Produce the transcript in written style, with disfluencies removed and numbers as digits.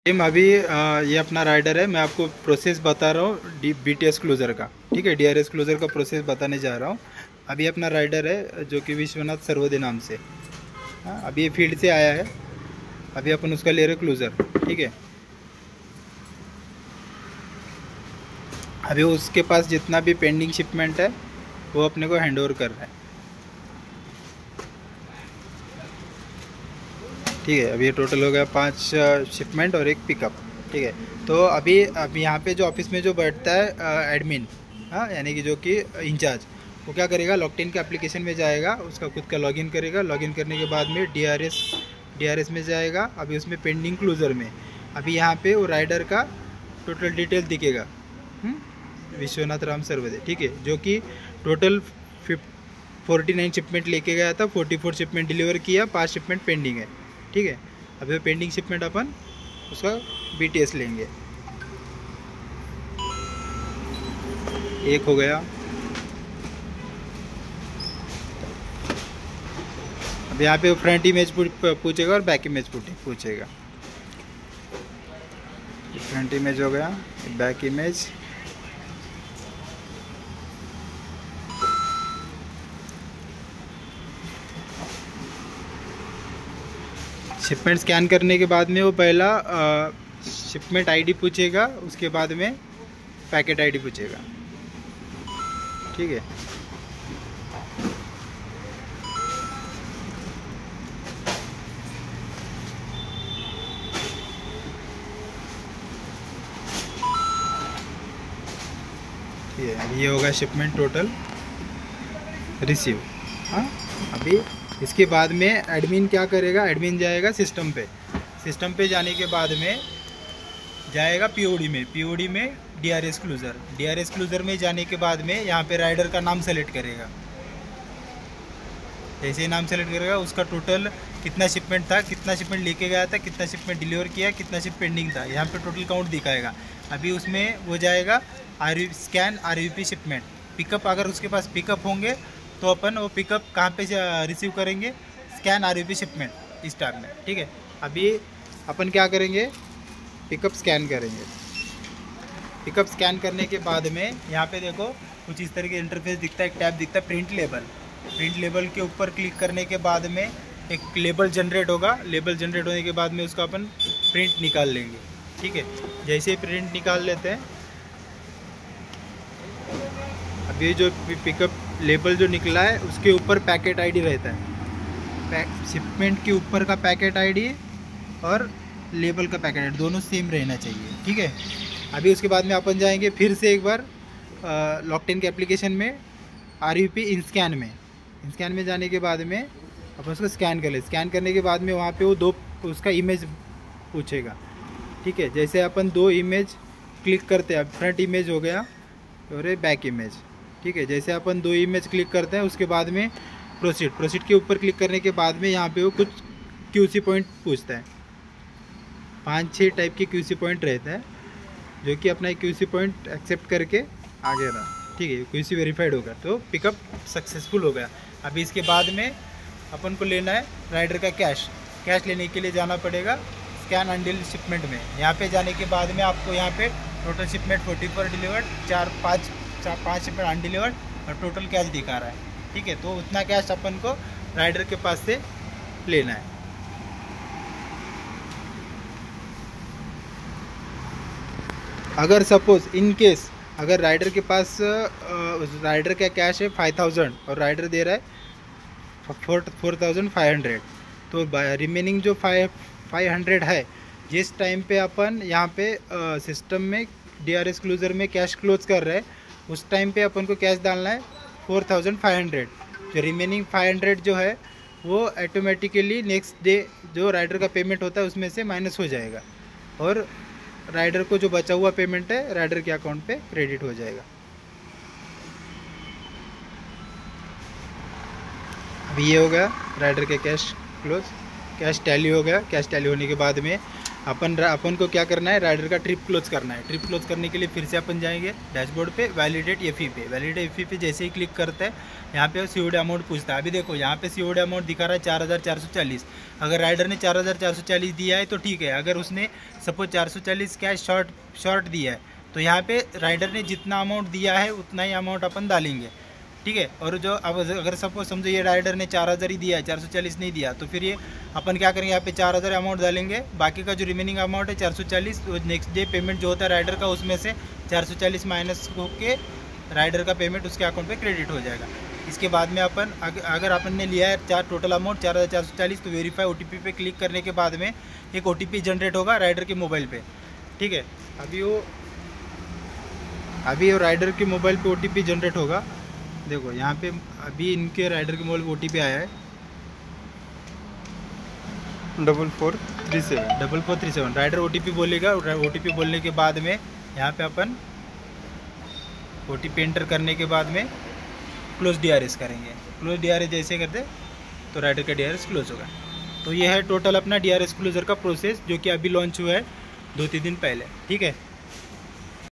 Team अभी ये अपना राइडर है। मैं आपको प्रोसेस बता रहा हूँ BTS क्लोज़र का। ठीक है, DRS क्लोज़र का प्रोसेस बताने जा रहा हूँ। अभी अपना राइडर है जो कि विश्वनाथ सर्वोदय नाम से। हाँ, अभी ये फील्ड से आया है। अभी अपन उसका ले रहे क्लोज़र। ठीक है, अभी उसके पास जितना भी पेंडिंग शिपमेंट है वो अपने को हैंड ओवर कर रहा है। ठीक है, अभी ये टोटल हो गया 5 शिपमेंट और 1 पिकअप। ठीक है, तो अभी यहाँ पे जो ऑफिस में जो बैठता है एडमिन, हाँ, यानी कि जो कि इंचार्ज, वो क्या करेगा, लॉकटेन के एप्लीकेशन में जाएगा, उसका खुद का लॉगिन करेगा। लॉगिन करने के बाद में DRS में जाएगा। अभी उसमें पेंडिंग क्लोज़र में अभी यहाँ पे वो राइडर का टोटल डिटेल दिखेगा। विश्वनाथ राम सर्वदे, ठीक है, जो कि टोटल 49 शिपमेंट लेके गया था, 44 शिपमेंट डिलीवर किया, 5 शिपमेंट पेंडिंग है। ठीक है, अभी पेंडिंग शिपमेंट अपन उसका BTS लेंगे। एक हो गया। अब यहाँ पे फ्रंट इमेज पूछेगा और बैक इमेज पूछेगा। फ्रंट इमेज हो गया, बैक इमेज। शिपमेंट स्कैन करने के बाद में वो पहला शिपमेंट ID पूछेगा, उसके बाद में पैकेट ID पूछेगा। ठीक है, ठीक है, अभी ये होगा शिपमेंट टोटल रिसीव। हाँ, अभी इसके बाद में एडमिन क्या करेगा, एडमिन जाएगा सिस्टम पे। सिस्टम पे जाने के बाद में जाएगा POD में DRS क्लोज़र में जाने के बाद में यहाँ पे राइडर का नाम सेलेक्ट करेगा। जैसे ही नाम सेलेक्ट करेगा, उसका टोटल कितना शिपमेंट था, कितना शिपमेंट लेके गया था, कितना शिपमेंट डिलीवर किया, कितना शिप पेंडिंग था, यहाँ पे टोटल काउंट दिखाएगा। अभी उसमें वो जाएगा स्कैन RVP शिपमेंट। पिकअप, अगर उसके पास पिकअप होंगे तो अपन वो पिकअप कहाँ पे रिसीव करेंगे, स्कैन RVP शिपमेंट इस टैब में। ठीक है, अभी अपन क्या करेंगे, पिकअप स्कैन करेंगे। पिकअप स्कैन करने के बाद में यहाँ पे देखो कुछ इस तरह के इंटरफेस दिखता है। एक टैब दिखता है प्रिंट लेबल के ऊपर क्लिक करने के बाद में एक लेबल जनरेट होगा। लेबल जनरेट होने के बाद में उसका अपन प्रिंट निकाल लेंगे। ठीक है, जैसे ही प्रिंट निकाल लेते हैं, अभी जो पिकअप लेबल जो निकला है उसके ऊपर पैकेट ID रहता है। शिपमेंट के ऊपर का पैकेट ID और लेबल का पैकेट ID दोनों सेम रहना चाहिए। ठीक है, अभी उसके बाद में अपन जाएंगे फिर से एक बार लॉकटेन के एप्लीकेशन में RVP इन स्कैन में जाने के बाद में अपन उसको स्कैन कर ले। स्कैन करने के बाद में वहाँ पे वो दो उसका इमेज पूछेगा। ठीक है, जैसे अपन 2 इमेज क्लिक करते हैं, फ्रंट इमेज हो गया और बैक इमेज। ठीक है, जैसे अपन 2 इमेज क्लिक करते हैं, उसके बाद में प्रोसीड के ऊपर क्लिक करने के बाद में यहाँ पे वो कुछ QC पॉइंट पूछता है। 5-6 टाइप के QC पॉइंट रहता है, जो कि अपना QC पॉइंट एक्सेप्ट करके आगे रहा। ठीक है, QC वेरीफाइड होगा तो पिकअप सक्सेसफुल हो गया। अभी इसके बाद में अपन को लेना है राइडर का कैश लेने के लिए जाना पड़ेगा स्कैन अनडील शिपमेंट में। यहाँ पे जाने के बाद में आपको यहाँ पे total shipment 44 delivered, 5 shipment undelivered और टोटल कैश दिखा रहा है। ठीक है, तो उतना कैश अपन को राइडर के पास से लेना है। अगर सपोज इन केस अगर राइडर के पास राइडर का कैश है 5000 और राइडर दे रहा है 4500, तो रिमेनिंग जो 500 है, जिस टाइम पे अपन यहाँ पे सिस्टम में DRS क्लोज़र में कैश क्लोज कर रहे हैं, उस टाइम पे अपन को कैश डालना है 4500। जो रिमेनिंग 500 जो है वो ऑटोमेटिकली नेक्स्ट डे जो राइडर का पेमेंट होता है उसमें से माइनस हो जाएगा और राइडर को जो बचा हुआ पेमेंट है राइडर के अकाउंट पे क्रेडिट हो जाएगा। अभी ये हो गया राइडर के कैश क्लोज, कैश टैली हो गया। कैश टैली होने के बाद में अपन को क्या करना है, राइडर का ट्रिप क्लोज करना है। ट्रिप क्लोज करने के लिए फिर से अपन जाएंगे डैशबोर्ड पे, वैलिडेट एफई पे। वैलिडेट एफई पे जैसे ही क्लिक करते हैं, यहाँ पे सीओडी अमाउंट पूछता है। अभी देखो यहाँ पे सीओडी अमाउंट दिखा रहा है 4440। अगर राइडर ने 4440 दिया है तो ठीक है। अगर उसने सपोज 440 कैश शॉर्ट दिया है तो यहाँ पे राइडर ने जितना अमाउंट दिया है उतना ही अमाउंट अपन डालेंगे, ठीक है। और जो अब अगर सपोज समझो ये राइडर ने 4000 ही दिया है, 440 नहीं दिया, तो फिर ये अपन क्या करेंगे, यहाँ पे 4000 अमाउंट डालेंगे। बाकी का जो रिमेनिंग अमाउंट है 440, नेक्स्ट डे पेमेंट जो होता है राइडर का, उसमें से 440 माइनस होके राइडर का पेमेंट उसके अकाउंट पे क्रेडिट हो जाएगा। इसके बाद में अपन अगर अपन ने लिया है टोटल अमाउंट 4440, तो वेरीफाई OTP पे क्लिक करने के बाद में एक OTP जनरेट होगा राइडर के मोबाइल पे, ठीक है। अभी वो राइडर के मोबाइल पे OTP जनरेट होगा। देखो यहाँ पे अभी इनके राइडर के मोबाइल पे OTP आया है 4437। राइडर OTP बोलेगा। OTP बोलने के बाद में यहाँ पे अपन OTP एंटर करने के बाद में क्लोज DRS करेंगे। क्लोज DRS जैसे करते तो राइडर का DRS क्लोज होगा। तो ये है टोटल अपना DRS क्लोजर का प्रोसेस, जो कि अभी लॉन्च हुआ है 2-3 दिन पहले, ठीक है।